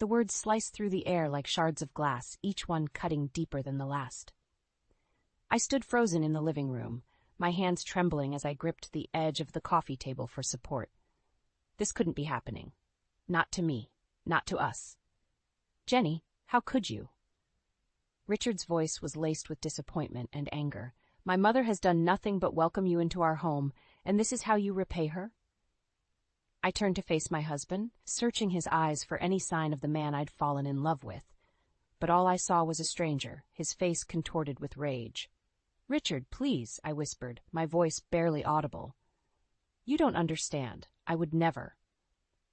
The words sliced through the air like shards of glass, each one cutting deeper than the last. I stood frozen in the living room, my hands trembling as I gripped the edge of the coffee table for support. This couldn't be happening. Not to me. Not to us. Jenny, how could you? Richard's voice was laced with disappointment and anger. My mother has done nothing but welcome you into our home, and this is how you repay her? I turned to face my husband, searching his eyes for any sign of the man I'd fallen in love with. But all I saw was a stranger, his face contorted with rage. Richard, please, I whispered, my voice barely audible. You don't understand. I would never.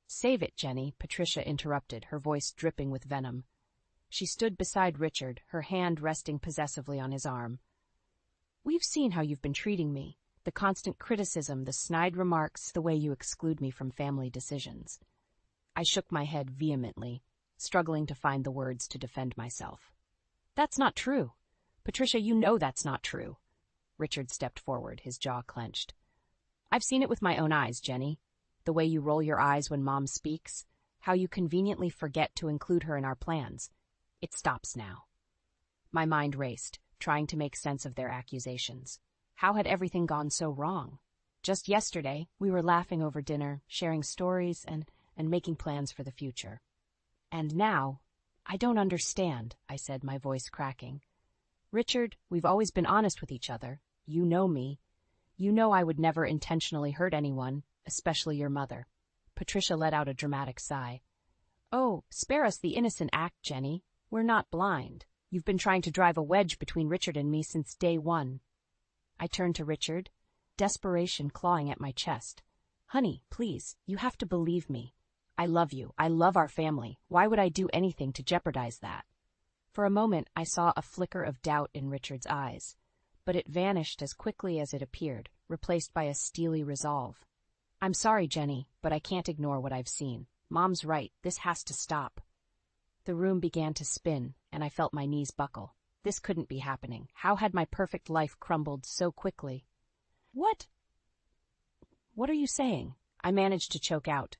Save it, Jenny, Patricia interrupted, her voice dripping with venom. She stood beside Richard, her hand resting possessively on his arm. We've seen how you've been treating me. The constant criticism, the snide remarks, the way you exclude me from family decisions. I shook my head vehemently, struggling to find the words to defend myself. That's not true. Patricia, you know that's not true. Richard stepped forward, his jaw clenched. I've seen it with my own eyes, Jenny. The way you roll your eyes when Mom speaks, how you conveniently forget to include her in our plans. It stops now. My mind raced, trying to make sense of their accusations. How had everything gone so wrong? Just yesterday, we were laughing over dinner, sharing stories, and making plans for the future. And now, I don't understand, I said, my voice cracking. Richard, we've always been honest with each other. You know me. You know I would never intentionally hurt anyone, especially your mother. Patricia let out a dramatic sigh. Oh, spare us the innocent act, Jenny. We're not blind. You've been trying to drive a wedge between Richard and me since day one. I turned to Richard, desperation clawing at my chest. Honey, please, you have to believe me. I love you. I love our family. Why would I do anything to jeopardize that? For a moment, I saw a flicker of doubt in Richard's eyes, but it vanished as quickly as it appeared, replaced by a steely resolve. I'm sorry, Jenny, but I can't ignore what I've seen. Mom's right. This has to stop. The room began to spin, and I felt my knees buckle. This couldn't be happening. How had my perfect life crumbled so quickly? What are you saying? I managed to choke out.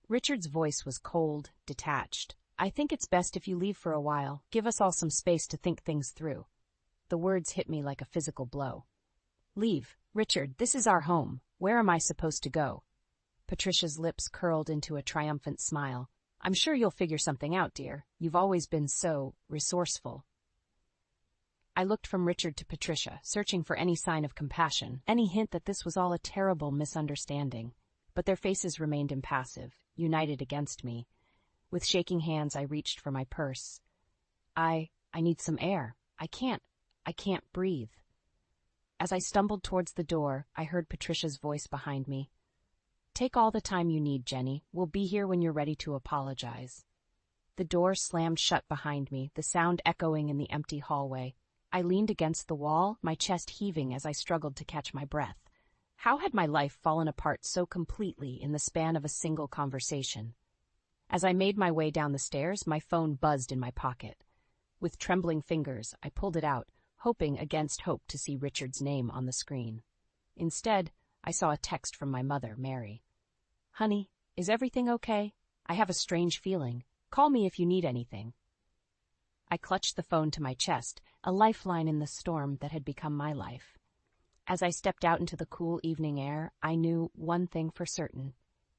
Richard's voice was cold, detached. I think it's best if you leave for a while. Give us all some space to think things through. The words hit me like a physical blow. Leave. Richard, this is our home. Where am I supposed to go? Patricia's lips curled into a triumphant smile. I'm sure you'll figure something out, dear. You've always been so resourceful. I looked from Richard to Patricia, searching for any sign of compassion, any hint that this was all a terrible misunderstanding. But their faces remained impassive, united against me. With shaking hands, I reached for my purse. I need some air. I can't breathe. As I stumbled towards the door, I heard Patricia's voice behind me. Take all the time you need, Jenny. We'll be here when you're ready to apologize. The door slammed shut behind me, the sound echoing in the empty hallway. I leaned against the wall, my chest heaving as I struggled to catch my breath. How had my life fallen apart so completely in the span of a single conversation? As I made my way down the stairs, my phone buzzed in my pocket. With trembling fingers, I pulled it out, hoping against hope to see Richard's name on the screen. Instead, I saw a text from my mother, Mary. Honey, is everything okay? I have a strange feeling. Call me if you need anything. I clutched the phone to my chest, a lifeline in the storm that had become my life. As I stepped out into the cool evening air, I knew one thing for certain.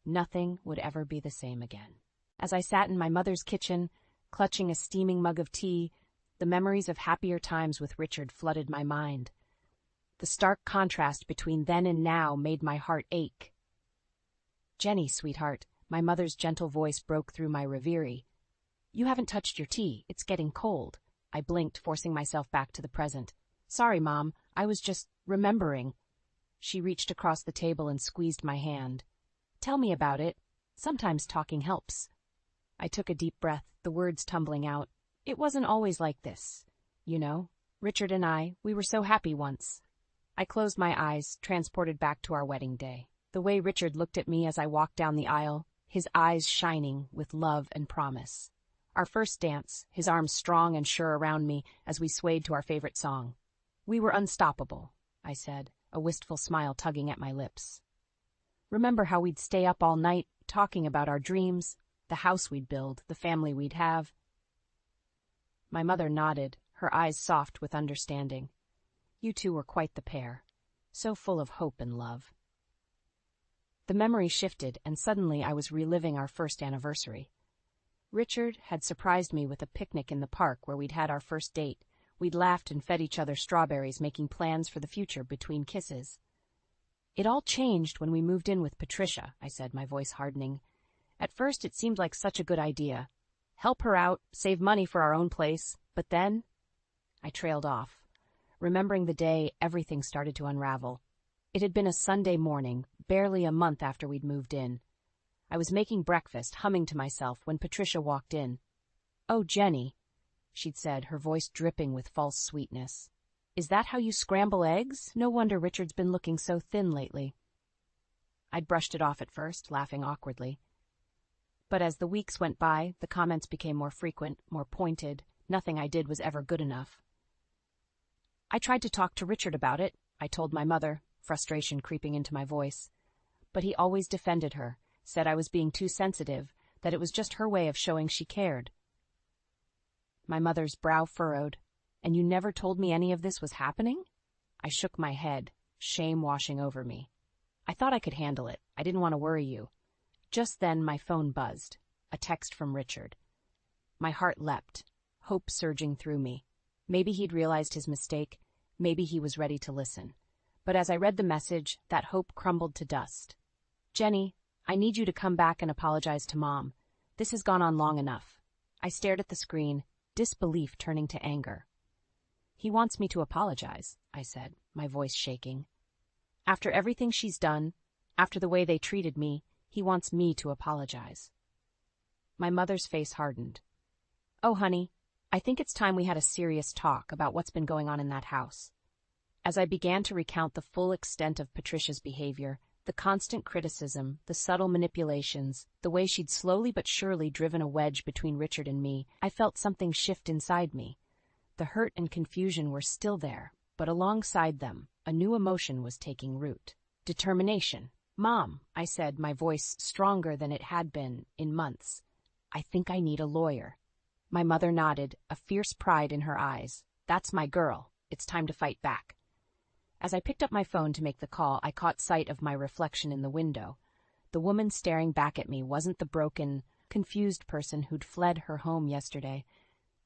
Nothing would ever be the same again. As I sat in my mother's kitchen, clutching a steaming mug of tea, the memories of happier times with Richard flooded my mind. The stark contrast between then and now made my heart ache. Jenny, sweetheart, my mother's gentle voice broke through my reverie. You haven't touched your tea. It's getting cold. I blinked, forcing myself back to the present. Sorry, Mom. I was just remembering. She reached across the table and squeezed my hand. Tell me about it. Sometimes talking helps. I took a deep breath, the words tumbling out. It wasn't always like this. You know, Richard and we were so happy once. I closed my eyes, transported back to our wedding day. The way Richard looked at me as I walked down the aisle, his eyes shining with love and promise. Our first dance, his arms strong and sure around me as we swayed to our favorite song. We were unstoppable, I said, a wistful smile tugging at my lips. Remember how we'd stay up all night, talking about our dreams? The house we'd build, the family we'd have. My mother nodded, her eyes soft with understanding. You two were quite the pair, so full of hope and love. The memory shifted, and suddenly I was reliving our first anniversary. Richard had surprised me with a picnic in the park where we'd had our first date. We'd laughed and fed each other strawberries, making plans for the future between kisses. It all changed when we moved in with Patricia, I said, my voice hardening. At first it seemed like such a good idea. Help her out, save money for our own place, but then I trailed off. Remembering the day, everything started to unravel. It had been a Sunday morning, barely a month after we'd moved in. I was making breakfast, humming to myself, when Patricia walked in. "Oh, Jenny," she'd said, her voice dripping with false sweetness. "Is that how you scramble eggs? No wonder Richard's been looking so thin lately." I'd brushed it off at first, laughing awkwardly. But as the weeks went by, the comments became more frequent, more pointed. Nothing I did was ever good enough. I tried to talk to Richard about it, I told my mother, frustration creeping into my voice. But he always defended her, said I was being too sensitive, that it was just her way of showing she cared. My mother's brow furrowed. "And you never told me any of this was happening?" I shook my head, shame washing over me. "I thought I could handle it. I didn't want to worry you." Just then my phone buzzed, a text from Richard. My heart leapt, hope surging through me. Maybe he'd realized his mistake, maybe he was ready to listen. But as I read the message, that hope crumbled to dust. "Jenny, I need you to come back and apologize to Mom. This has gone on long enough." I stared at the screen, disbelief turning to anger. "He wants me to apologize," I said, my voice shaking. "After everything she's done, after the way they treated me, he wants me to apologize." My mother's face hardened. "Oh, honey, I think it's time we had a serious talk about what's been going on in that house." As I began to recount the full extent of Patricia's behavior, the constant criticism, the subtle manipulations, the way she'd slowly but surely driven a wedge between Richard and me, I felt something shift inside me. The hurt and confusion were still there, but alongside them, a new emotion was taking root. Determination. "Mom," I said, my voice stronger than it had been in months, "I think I need a lawyer." My mother nodded, a fierce pride in her eyes. "That's my girl. It's time to fight back." As I picked up my phone to make the call, I caught sight of my reflection in the window. The woman staring back at me wasn't the broken, confused person who'd fled her home yesterday.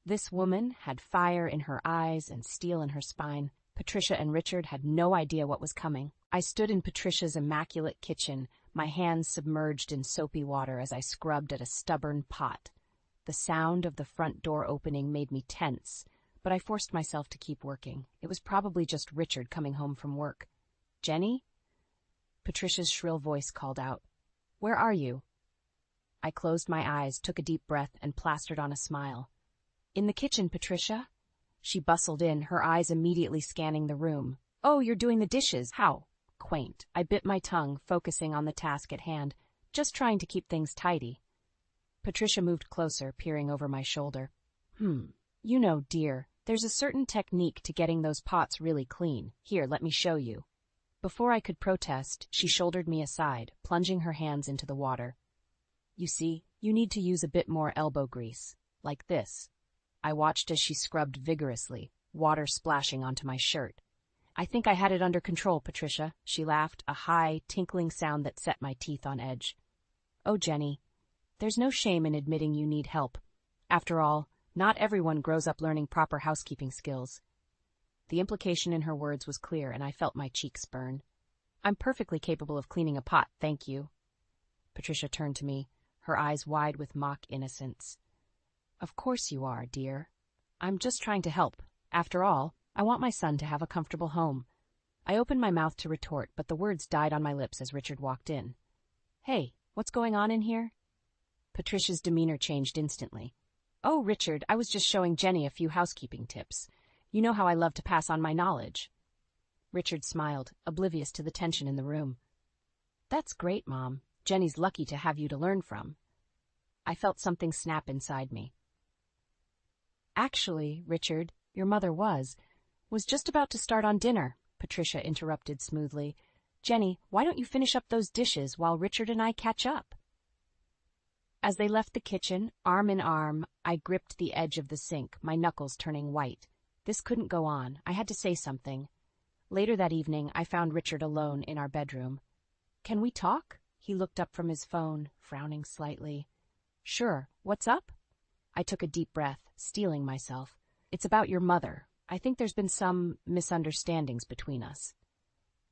This woman had fire in her eyes and steel in her spine. Patricia and Richard had no idea what was coming. I stood in Patricia's immaculate kitchen, my hands submerged in soapy water as I scrubbed at a stubborn pot. The sound of the front door opening made me tense, but I forced myself to keep working. It was probably just Richard coming home from work. "Jenny?" Patricia's shrill voice called out. "Where are you?" I closed my eyes, took a deep breath, and plastered on a smile. "In the kitchen, Patricia." She bustled in, her eyes immediately scanning the room. "Oh, you're doing the dishes. How quaint." I bit my tongue, focusing on the task at hand, just trying to keep things tidy. Patricia moved closer, peering over my shoulder. You know, dear, there's a certain technique to getting those pots really clean. Here, let me show you." Before I could protest, she shouldered me aside, plunging her hands into the water. "You see, you need to use a bit more elbow grease. Like this." I watched as she scrubbed vigorously, water splashing onto my shirt. "I think I had it under control, Patricia," she laughed, a high, tinkling sound that set my teeth on edge. "Oh, Jenny, there's no shame in admitting you need help. After all, not everyone grows up learning proper housekeeping skills." The implication in her words was clear, and I felt my cheeks burn. "I'm perfectly capable of cleaning a pot, thank you." Patricia turned to me, her eyes wide with mock innocence. "Of course you are, dear. I'm just trying to help. After all, I want my son to have a comfortable home." I opened my mouth to retort, but the words died on my lips as Richard walked in. "Hey, what's going on in here?" Patricia's demeanor changed instantly. "Oh, Richard, I was just showing Jenny a few housekeeping tips. You know how I love to pass on my knowledge." Richard smiled, oblivious to the tension in the room. "That's great, Mom. Jenny's lucky to have you to learn from." I felt something snap inside me. "Actually, Richard, your mother was just about to start on dinner," Patricia interrupted smoothly. "Jenny, why don't you finish up those dishes while Richard and I catch up?" As they left the kitchen, arm in arm, I gripped the edge of the sink, my knuckles turning white. This couldn't go on. I had to say something. Later that evening, I found Richard alone in our bedroom. "Can we talk?" He looked up from his phone, frowning slightly. "Sure. What's up?" I took a deep breath, steeling myself. "It's about your mother. I think there's been some misunderstandings between us."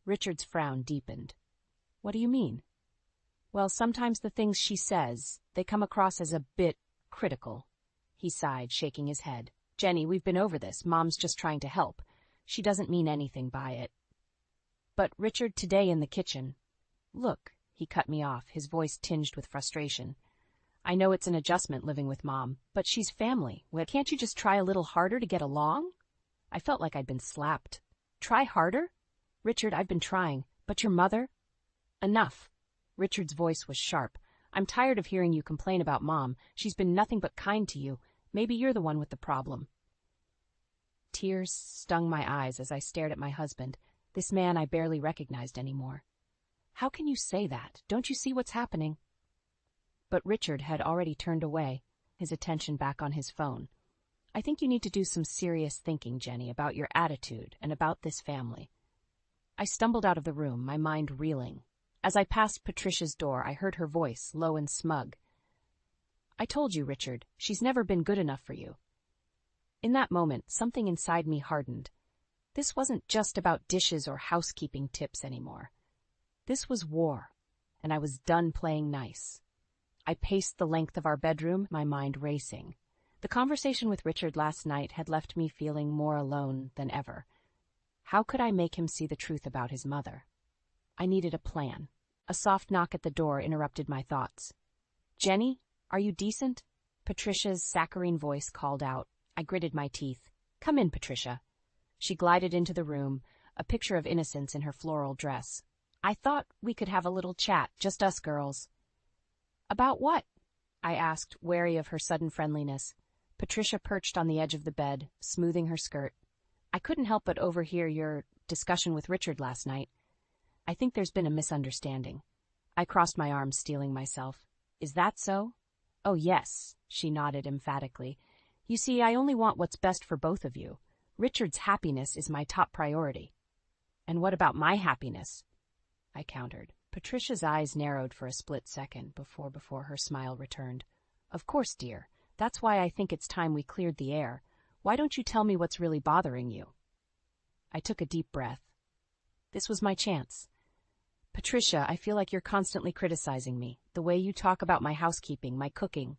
Richard's frown deepened. "What do you mean?" "Well, sometimes the things she says, they come across as a bit critical." He sighed, shaking his head. "Jenny, we've been over this. Mom's just trying to help. She doesn't mean anything by it." "But Richard, today in the kitchen—" "Look," he cut me off, his voice tinged with frustration. "I know it's an adjustment living with Mom, but she's family. Well, can't you just try a little harder to get along?" I felt like I'd been slapped. "Try harder?" "Richard, I've been trying. But your mother—" "Enough." Richard's voice was sharp. "I'm tired of hearing you complain about Mom. She's been nothing but kind to you. Maybe you're the one with the problem." Tears stung my eyes as I stared at my husband, this man I barely recognized anymore. "How can you say that? Don't you see what's happening?" But Richard had already turned away, his attention back on his phone. "I think you need to do some serious thinking, Jenny, about your attitude and about this family." I stumbled out of the room, my mind reeling. As I passed Patricia's door, I heard her voice, low and smug. "I told you, Richard, she's never been good enough for you." In that moment, something inside me hardened. This wasn't just about dishes or housekeeping tips anymore. This was war, and I was done playing nice. I paced the length of our bedroom, my mind racing. The conversation with Richard last night had left me feeling more alone than ever. How could I make him see the truth about his mother? I needed a plan. A soft knock at the door interrupted my thoughts. "Jenny, are you decent?" Patricia's saccharine voice called out. I gritted my teeth. "Come in, Patricia." She glided into the room, a picture of innocence in her floral dress. "I thought we could have a little chat, just us girls." "About what?" I asked, wary of her sudden friendliness. Patricia perched on the edge of the bed, smoothing her skirt. "I couldn't help but overhear your discussion with Richard last night. I think there's been a misunderstanding." I crossed my arms, steeling myself. "Is that so?" "Oh, yes," she nodded emphatically. "You see, I only want what's best for both of you. Richard's happiness is my top priority." "And what about my happiness?" I countered. Patricia's eyes narrowed for a split second before her smile returned. "Of course, dear. That's why I think it's time we cleared the air. Why don't you tell me what's really bothering you?" I took a deep breath. This was my chance. "Patricia, I feel like you're constantly criticizing me, the way you talk about my housekeeping, my cooking."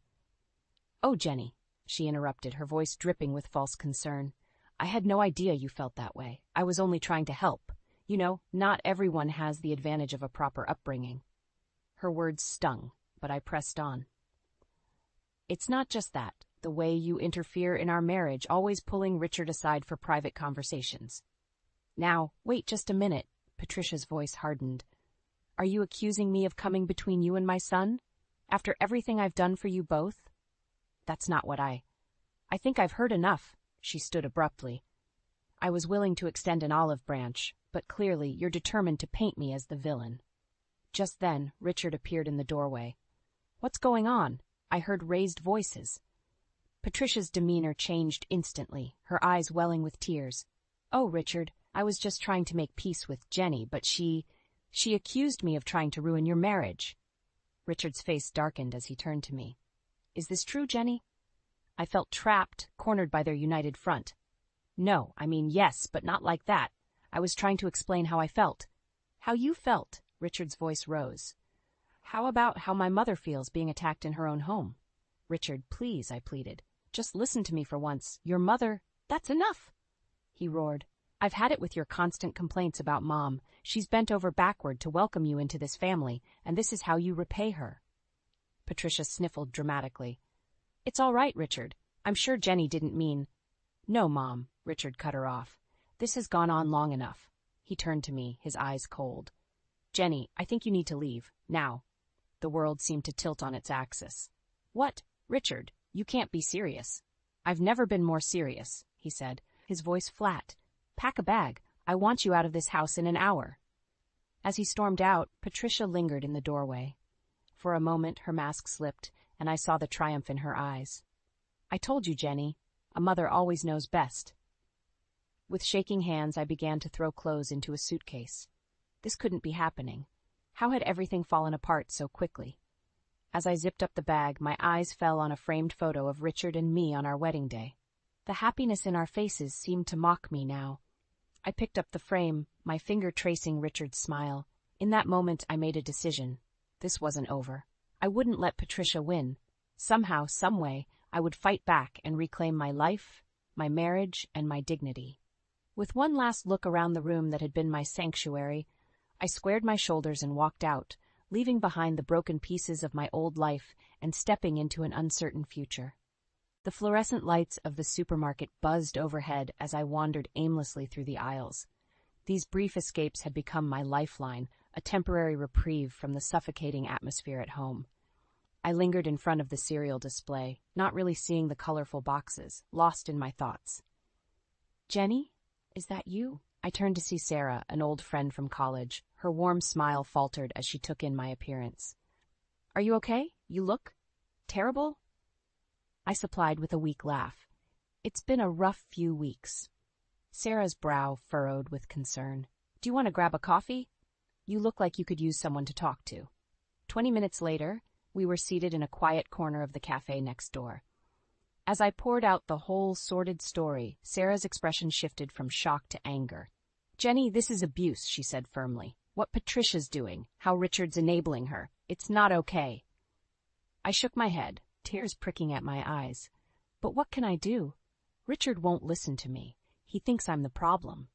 "Oh, Jenny," she interrupted, her voice dripping with false concern. "I had no idea you felt that way. I was only trying to help. You know, not everyone has the advantage of a proper upbringing." Her words stung, but I pressed on. "It's not just that. The way you interfere in our marriage, always pulling Richard aside for private conversations." "Now, wait just a minute." Patricia's voice hardened. "Are you accusing me of coming between you and my son? After everything I've done for you both?" "That's not what I think I've heard enough." She stood abruptly. "I was willing to extend an olive branch, but clearly you're determined to paint me as the villain." Just then, Richard appeared in the doorway. "What's going on?" I heard raised voices. Patricia's demeanor changed instantly, her eyes welling with tears. "Oh, Richard, I was just trying to make peace with Jenny, but she accused me of trying to ruin your marriage." Richard's face darkened as he turned to me. "Is this true, Jenny?" I felt trapped, cornered by their united front. "No, I mean yes, but not like that. I was trying to explain how I felt." "How you felt?" Richard's voice rose. "How about how my mother feels being attacked in her own home?" "Richard, please," I pleaded. "Just listen to me for once. Your mother—" "That's enough!" he roared. "I've had it with your constant complaints about Mom. She's bent over backward to welcome you into this family, and this is how you repay her." Patricia sniffled dramatically. "It's all right, Richard. I'm sure Jenny didn't mean—" "No, Mom," Richard cut her off. "This has gone on long enough." He turned to me, his eyes cold. "Jenny, I think you need to leave. Now." The world seemed to tilt on its axis. "What? Richard, you can't be serious." "I've never been more serious," he said, his voice flat. "Pack a bag. I want you out of this house in an hour." As he stormed out, Patricia lingered in the doorway. For a moment her mask slipped, and I saw the triumph in her eyes. "I told you, Jenny. A mother always knows best." With shaking hands, I began to throw clothes into a suitcase. This couldn't be happening. How had everything fallen apart so quickly? As I zipped up the bag, my eyes fell on a framed photo of Richard and me on our wedding day. The happiness in our faces seemed to mock me now. I picked up the frame, my finger tracing Richard's smile. In that moment, I made a decision. This wasn't over. I wouldn't let Patricia win. Somehow, someway, I would fight back and reclaim my life, my marriage, and my dignity. With one last look around the room that had been my sanctuary, I squared my shoulders and walked out, leaving behind the broken pieces of my old life and stepping into an uncertain future. The fluorescent lights of the supermarket buzzed overhead as I wandered aimlessly through the aisles. These brief escapes had become my lifeline, a temporary reprieve from the suffocating atmosphere at home. I lingered in front of the cereal display, not really seeing the colorful boxes, lost in my thoughts. "Jenny, is that you?" I turned to see Sarah, an old friend from college. Her warm smile faltered as she took in my appearance. "Are you okay? You look terrible?" I supplied with a weak laugh. "It's been a rough few weeks." Sarah's brow furrowed with concern. "Do you want to grab a coffee? You look like you could use someone to talk to." 20 minutes later, we were seated in a quiet corner of the cafe next door. As I poured out the whole sordid story, Sarah's expression shifted from shock to anger. "Jenny, this is abuse," she said firmly. "What Patricia's doing, how Richard's enabling her. It's not okay." I shook my head, tears pricking at my eyes. But what can I do? Richard won't listen to me. He thinks I'm the problem.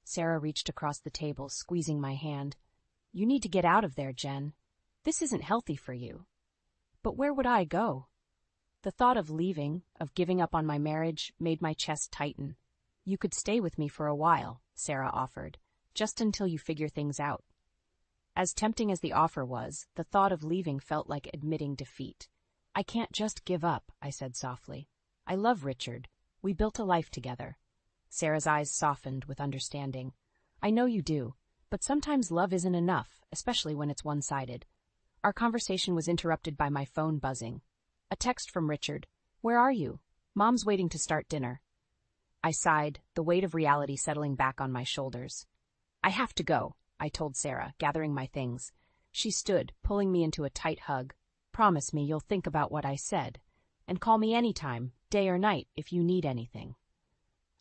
Sarah reached across the table, squeezing my hand. "You need to get out of there, Jen. This isn't healthy for you." But where would I go? The thought of leaving, of giving up on my marriage, made my chest tighten. "You could stay with me for a while," Sarah offered, "just until you figure things out." As tempting as the offer was, the thought of leaving felt like admitting defeat. "I can't just give up," I said softly. "I love Richard. We built a life together." Sarah's eyes softened with understanding. "I know you do, but sometimes love isn't enough, especially when it's one-sided." Our conversation was interrupted by my phone buzzing. A text from Richard. "Where are you? Mom's waiting to start dinner." I sighed, the weight of reality settling back on my shoulders. "I have to go," I told Sarah, gathering my things. She stood, pulling me into a tight hug. "Promise me you'll think about what I said, and call me anytime, day or night, if you need anything."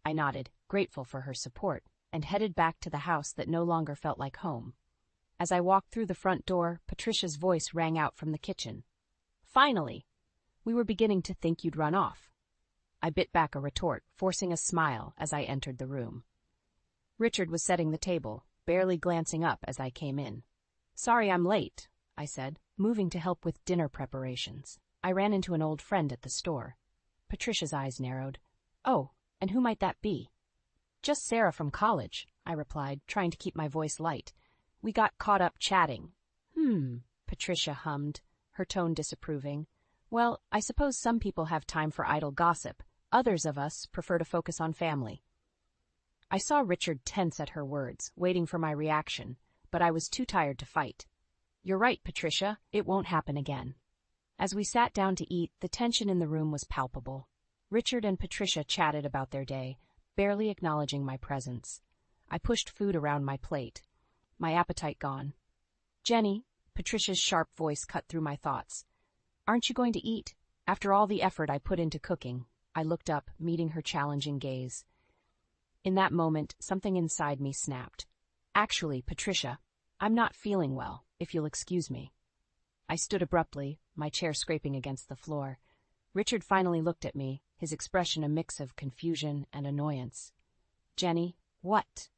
I nodded, grateful for her support, and headed back to the house that no longer felt like home. As I walked through the front door, Patricia's voice rang out from the kitchen. "Finally! We were beginning to think you'd run off." I bit back a retort, forcing a smile as I entered the room. Richard was setting the table, barely glancing up as I came in. "Sorry I'm late," I said, moving to help with dinner preparations. "I ran into an old friend at the store." Patricia's eyes narrowed. "Oh, and who might that be?" "Just Sarah from college," I replied, trying to keep my voice light. "We got caught up chatting." Patricia hummed, her tone disapproving. "Well, I suppose some people have time for idle gossip. Others of us prefer to focus on family." I saw Richard tense at her words, waiting for my reaction, but I was too tired to fight. "You're right, Patricia. It won't happen again." As we sat down to eat, the tension in the room was palpable. Richard and Patricia chatted about their day, barely acknowledging my presence. I pushed food around my plate, my appetite gone. "Jenny," Patricia's sharp voice cut through my thoughts. "Aren't you going to eat? After all the effort I put into cooking." I looked up, meeting her challenging gaze. In that moment, something inside me snapped. "Actually, Patricia, I'm not feeling well, if you'll excuse me." I stood abruptly, my chair scraping against the floor. Richard finally looked at me, his expression a mix of confusion and annoyance. "Jenny, what?"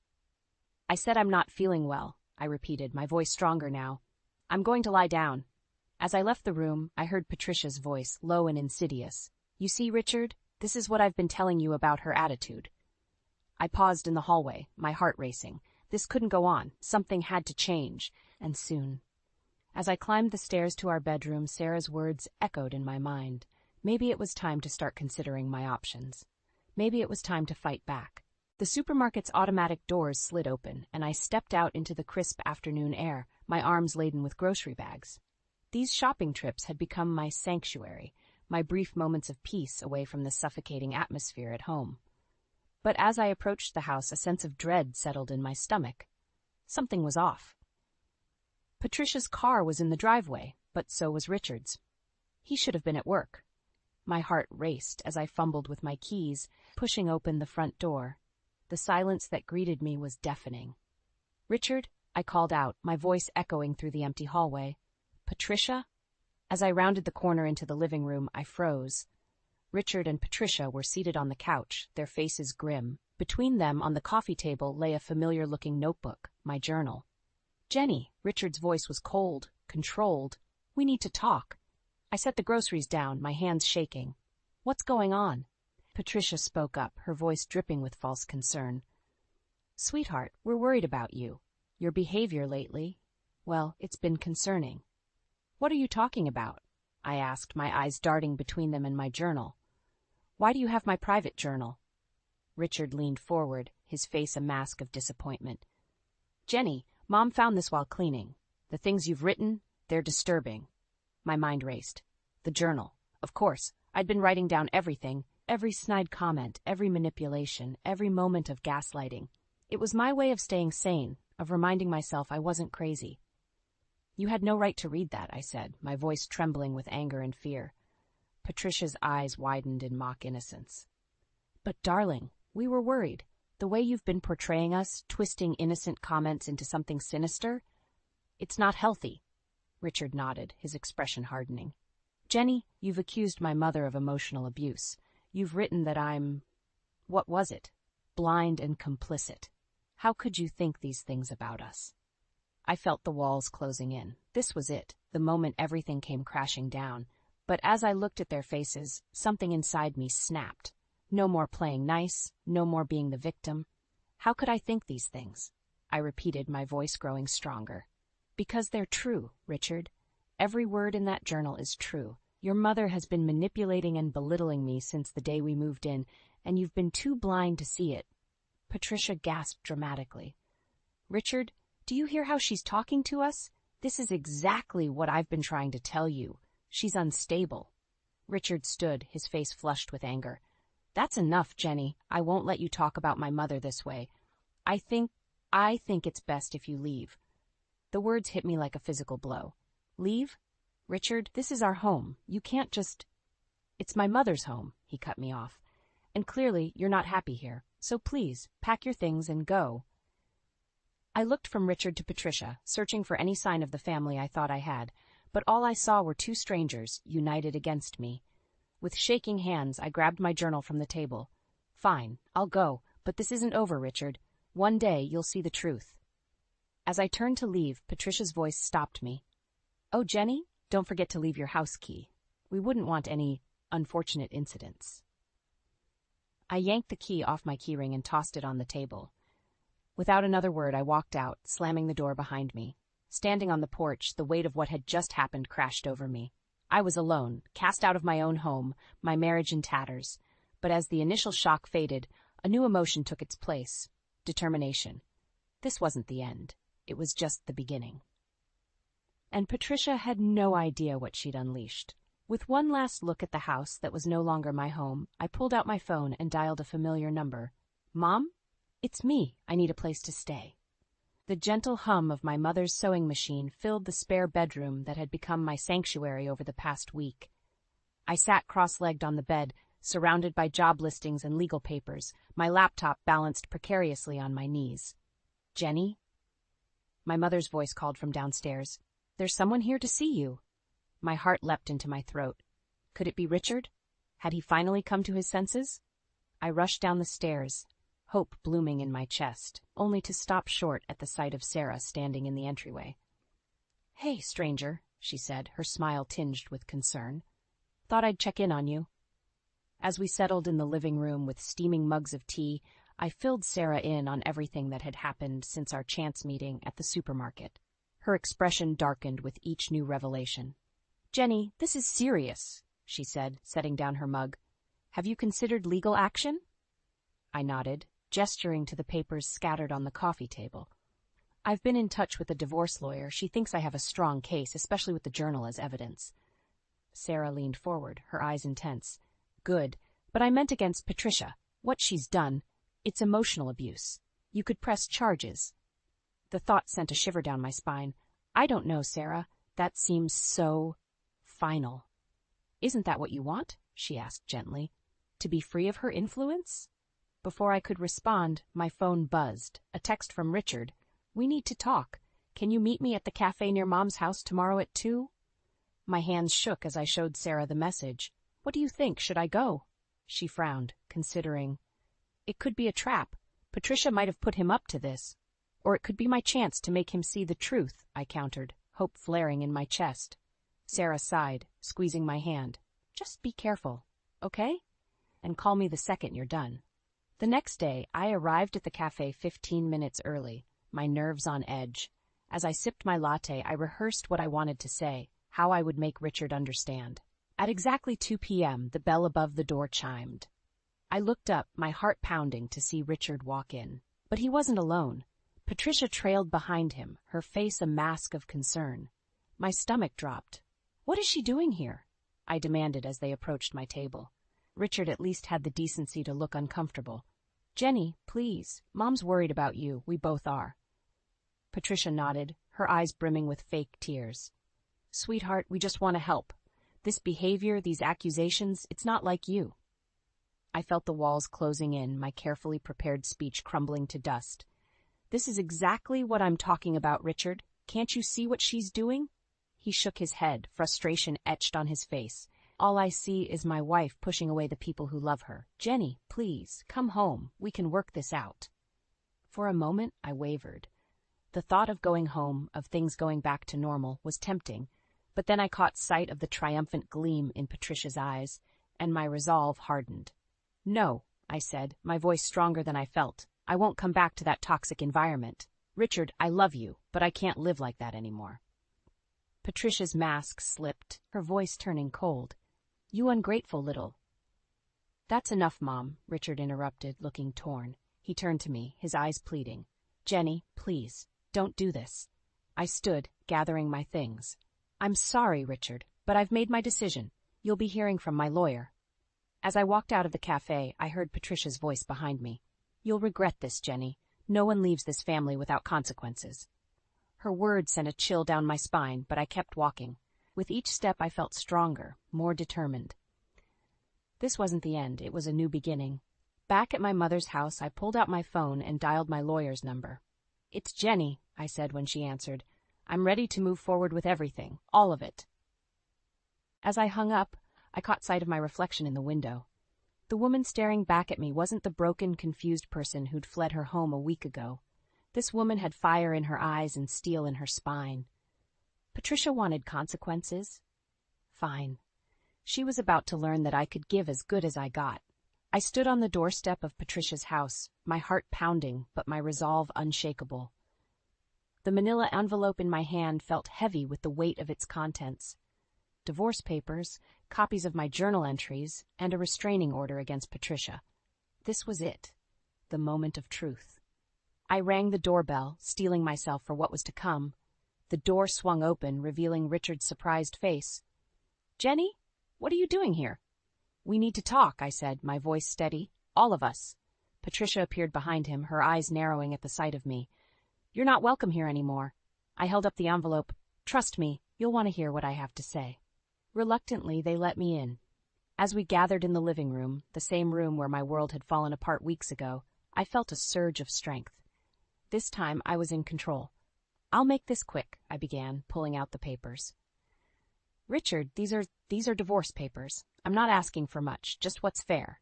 "I said I'm not feeling well," I repeated, my voice stronger now. "I'm going to lie down." As I left the room, I heard Patricia's voice, low and insidious. "You see, Richard, this is what I've been telling you about her attitude." I paused in the hallway, my heart racing. This couldn't go on. Something had to change, and soon. As I climbed the stairs to our bedroom, Sarah's words echoed in my mind. Maybe it was time to start considering my options. Maybe it was time to fight back. The supermarket's automatic doors slid open, and I stepped out into the crisp afternoon air, my arms laden with grocery bags. These shopping trips had become my sanctuary, my brief moments of peace away from the suffocating atmosphere at home. But as I approached the house, a sense of dread settled in my stomach. Something was off. Patricia's car was in the driveway, but so was Richard's. He should have been at work. My heart raced as I fumbled with my keys, pushing open the front door. The silence that greeted me was deafening. "Richard," I called out, my voice echoing through the empty hallway. "Patricia?" As I rounded the corner into the living room, I froze. Richard and Patricia were seated on the couch, their faces grim. Between them, on the coffee table, lay a familiar-looking notebook, my journal. "Jenny," Richard's voice was cold, controlled. "We need to talk." I set the groceries down, my hands shaking. "What's going on?" Patricia spoke up, her voice dripping with false concern. "Sweetheart, we're worried about you. Your behavior lately, well, it's been concerning." "What are you talking about?" I asked, my eyes darting between them and my journal. "Why do you have my private journal?" Richard leaned forward, his face a mask of disappointment. "Jenny, Mom found this while cleaning. The things you've written, they're disturbing." My mind raced. The journal. Of course, I'd been writing down everything, every snide comment, every manipulation, every moment of gaslighting. It was my way of staying sane, of reminding myself I wasn't crazy. "You had no right to read that," I said, my voice trembling with anger and fear. Patricia's eyes widened in mock innocence. "But darling, we were worried. The way you've been portraying us, twisting innocent comments into something sinister, it's not healthy." Richard nodded, his expression hardening. "Jenny, you've accused my mother of emotional abuse. You've written that I'm... what was it? Blind and complicit. How could you think these things about us?" I felt the walls closing in. This was it, the moment everything came crashing down. But as I looked at their faces, something inside me snapped. No more playing nice, no more being the victim. How could I think these things? I repeated, my voice growing stronger. "Because they're true, Richard. Every word in that journal is true. Your mother has been manipulating and belittling me since the day we moved in, and you've been too blind to see it." Patricia gasped dramatically. "Richard, do you hear how she's talking to us? This is exactly what I've been trying to tell you. She's unstable." Richard stood, his face flushed with anger. "That's enough, Jenny. I won't let you talk about my mother this way. I think it's best if you leave." The words hit me like a physical blow. "Leave? Richard, this is our home. You can't just—" "It's my mother's home," he cut me off. "And clearly you're not happy here. So please, pack your things and go." I looked from Richard to Patricia, searching for any sign of the family I thought I had, but all I saw were two strangers, united against me. With shaking hands, I grabbed my journal from the table. "Fine, I'll go, but this isn't over, Richard. One day you'll see the truth." As I turned to leave, Patricia's voice stopped me. "Oh, Jenny, don't forget to leave your house key. We wouldn't want any unfortunate incidents." I yanked the key off my keyring and tossed it on the table. Without another word, I walked out, slamming the door behind me. Standing on the porch, the weight of what had just happened crashed over me. I was alone, cast out of my own home, my marriage in tatters. But as the initial shock faded, a new emotion took its place: determination. This wasn't the end. It was just the beginning. And Patricia had no idea what she'd unleashed. With one last look at the house that was no longer my home, I pulled out my phone and dialed a familiar number. "Mom? It's me. I need a place to stay." The gentle hum of my mother's sewing machine filled the spare bedroom that had become my sanctuary over the past week. I sat cross-legged on the bed, surrounded by job listings and legal papers, my laptop balanced precariously on my knees. "Jenny?" My mother's voice called from downstairs. "There's someone here to see you." My heart leapt into my throat. Could it be Richard? Had he finally come to his senses? I rushed down the stairs, hope blooming in my chest, only to stop short at the sight of Sarah standing in the entryway. "Hey, stranger," she said, her smile tinged with concern. "Thought I'd check in on you." As we settled in the living room with steaming mugs of tea, I filled Sarah in on everything that had happened since our chance meeting at the supermarket. Her expression darkened with each new revelation. "Jenny, this is serious," she said, setting down her mug. "Have you considered legal action?" I nodded, gesturing to the papers scattered on the coffee table. I've been in touch with a divorce lawyer. She thinks I have a strong case, especially with the journal as evidence. Sarah leaned forward, her eyes intense. Good, but I meant against Patricia. What she's done, it's emotional abuse. You could press charges. The thought sent a shiver down my spine. I don't know, Sarah. That seems so final. Isn't that what you want? She asked gently. To be free of her influence? Before I could respond, my phone buzzed. A text from Richard. We need to talk. Can you meet me at the cafe near Mom's house tomorrow at 2? My hands shook as I showed Sarah the message. What do you think? Should I go? She frowned, considering. It could be a trap. Patricia might have put him up to this. Or it could be my chance to make him see the truth, I countered, hope flaring in my chest. Sarah sighed, squeezing my hand. Just be careful, okay? And call me the second you're done. The next day, I arrived at the cafe 15 minutes early, my nerves on edge. As I sipped my latte, I rehearsed what I wanted to say, how I would make Richard understand. At exactly 2 p.m., the bell above the door chimed. I looked up, my heart pounding, to see Richard walk in. But he wasn't alone. Patricia trailed behind him, her face a mask of concern. My stomach dropped. What is she doing here? I demanded as they approached my table. Richard at least had the decency to look uncomfortable. Jenny, please. Mom's worried about you. We both are. Patricia nodded, her eyes brimming with fake tears. Sweetheart, we just want to help. This behavior, these accusations, it's not like you. I felt the walls closing in, my carefully prepared speech crumbling to dust. This is exactly what I'm talking about, Richard. Can't you see what she's doing? He shook his head, frustration etched on his face. All I see is my wife pushing away the people who love her. Jenny, please, come home. We can work this out. For a moment, I wavered. The thought of going home, of things going back to normal, was tempting, but then I caught sight of the triumphant gleam in Patricia's eyes, and my resolve hardened. No, I said, my voice stronger than I felt. I won't come back to that toxic environment. Richard, I love you, but I can't live like that anymore. Patricia's mask slipped, her voice turning cold. You ungrateful little. That's enough, Mom, Richard interrupted, looking torn. He turned to me, his eyes pleading. Jenny, please, don't do this. I stood, gathering my things. I'm sorry, Richard, but I've made my decision. You'll be hearing from my lawyer. As I walked out of the cafe, I heard Patricia's voice behind me. You'll regret this, Jenny. No one leaves this family without consequences. Her words sent a chill down my spine, but I kept walking. With each step I felt stronger, more determined. This wasn't the end, it was a new beginning. Back at my mother's house, I pulled out my phone and dialed my lawyer's number. It's Jenny, I said when she answered. I'm ready to move forward with everything, all of it. As I hung up, I caught sight of my reflection in the window. The woman staring back at me wasn't the broken, confused person who'd fled her home a week ago. This woman had fire in her eyes and steel in her spine. Patricia wanted consequences. Fine. She was about to learn that I could give as good as I got. I stood on the doorstep of Patricia's house, my heart pounding, but my resolve unshakable. The manila envelope in my hand felt heavy with the weight of its contents. Divorce papers, copies of my journal entries, and a restraining order against Patricia. This was it, the moment of truth. I rang the doorbell, steeling myself for what was to come. The door swung open, revealing Richard's surprised face. Jenny, what are you doing here? We need to talk, I said, my voice steady. All of us. Patricia appeared behind him, her eyes narrowing at the sight of me. You're not welcome here anymore. I held up the envelope. Trust me, you'll want to hear what I have to say. Reluctantly, they let me in. As we gathered in the living room, the same room where my world had fallen apart weeks ago, I felt a surge of strength. This time, I was in control. I'll make this quick, I began, pulling out the papers. Richard, these are divorce papers. I'm not asking for much, just what's fair.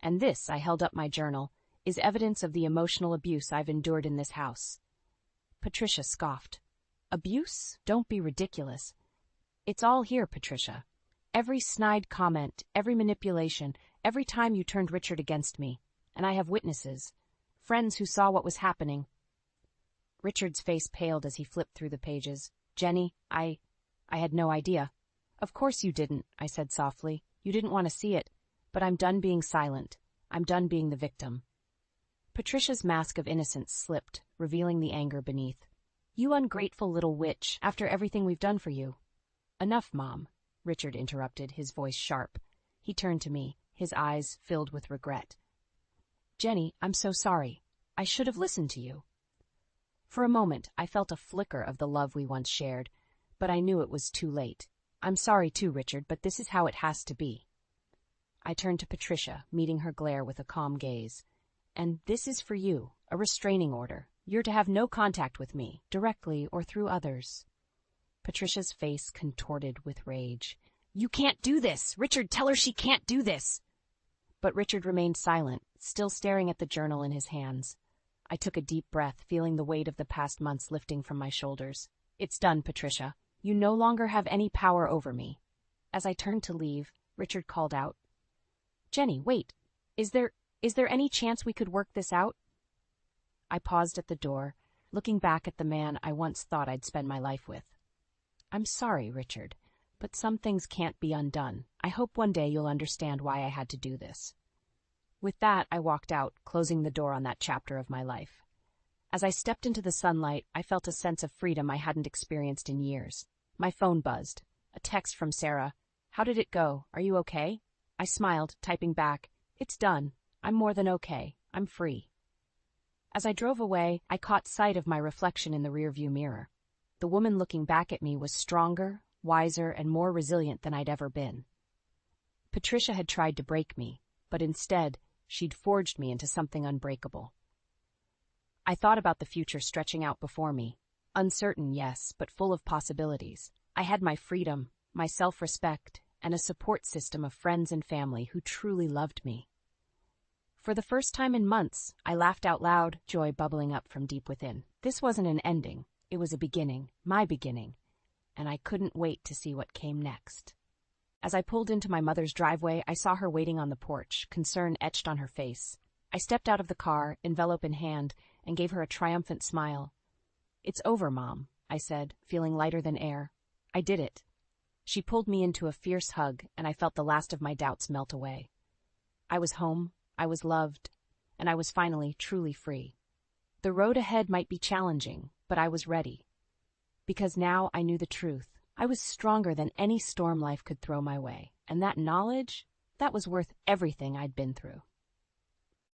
And this, I held up my journal, is evidence of the emotional abuse I've endured in this house. Patricia scoffed. Abuse? Don't be ridiculous. It's all here, Patricia. Every snide comment, every manipulation, every time you turned Richard against me. And I have witnesses. Friends who saw what was happening. Richard's face paled as he flipped through the pages. Jenny, I had no idea. Of course you didn't, I said softly. You didn't want to see it. But I'm done being silent. I'm done being the victim. Patricia's mask of innocence slipped, revealing the anger beneath. You ungrateful little witch, after everything we've done for you. Enough, Mom, Richard interrupted, his voice sharp. He turned to me, his eyes filled with regret. Jenny, I'm so sorry. I should have listened to you. For a moment, I felt a flicker of the love we once shared, but I knew it was too late. I'm sorry too, Richard, but this is how it has to be. I turned to Patricia, meeting her glare with a calm gaze. And this is for you, a restraining order. You're to have no contact with me, directly or through others. Patricia's face contorted with rage. You can't do this! Richard, tell her she can't do this! But Richard remained silent, still staring at the journal in his hands. I took a deep breath, feeling the weight of the past months lifting from my shoulders. It's done, Patricia. You no longer have any power over me. As I turned to leave, Richard called out, Jenny, wait. Is there any chance we could work this out? I paused at the door, looking back at the man I once thought I'd spend my life with. I'm sorry, Richard, but some things can't be undone. I hope one day you'll understand why I had to do this. With that, I walked out, closing the door on that chapter of my life. As I stepped into the sunlight, I felt a sense of freedom I hadn't experienced in years. My phone buzzed. A text from Sarah. How did it go? Are you okay? I smiled, typing back, It's done. I'm more than okay. I'm free. As I drove away, I caught sight of my reflection in the rearview mirror. The woman looking back at me was stronger, wiser, and more resilient than I'd ever been. Patricia had tried to break me, but instead, she'd forged me into something unbreakable. I thought about the future stretching out before me. Uncertain, yes, but full of possibilities. I had my freedom, my self-respect, and a support system of friends and family who truly loved me. For the first time in months, I laughed out loud, joy bubbling up from deep within. This wasn't an ending. It was a beginning, my beginning, and I couldn't wait to see what came next. As I pulled into my mother's driveway, I saw her waiting on the porch, concern etched on her face. I stepped out of the car, envelope in hand, and gave her a triumphant smile. It's over, Mom, I said, feeling lighter than air. I did it. She pulled me into a fierce hug, and I felt the last of my doubts melt away. I was home, I was loved, and I was finally truly free. The road ahead might be challenging, but I was ready. Because now I knew the truth. I was stronger than any storm life could throw my way, and that knowledge, that was worth everything I'd been through.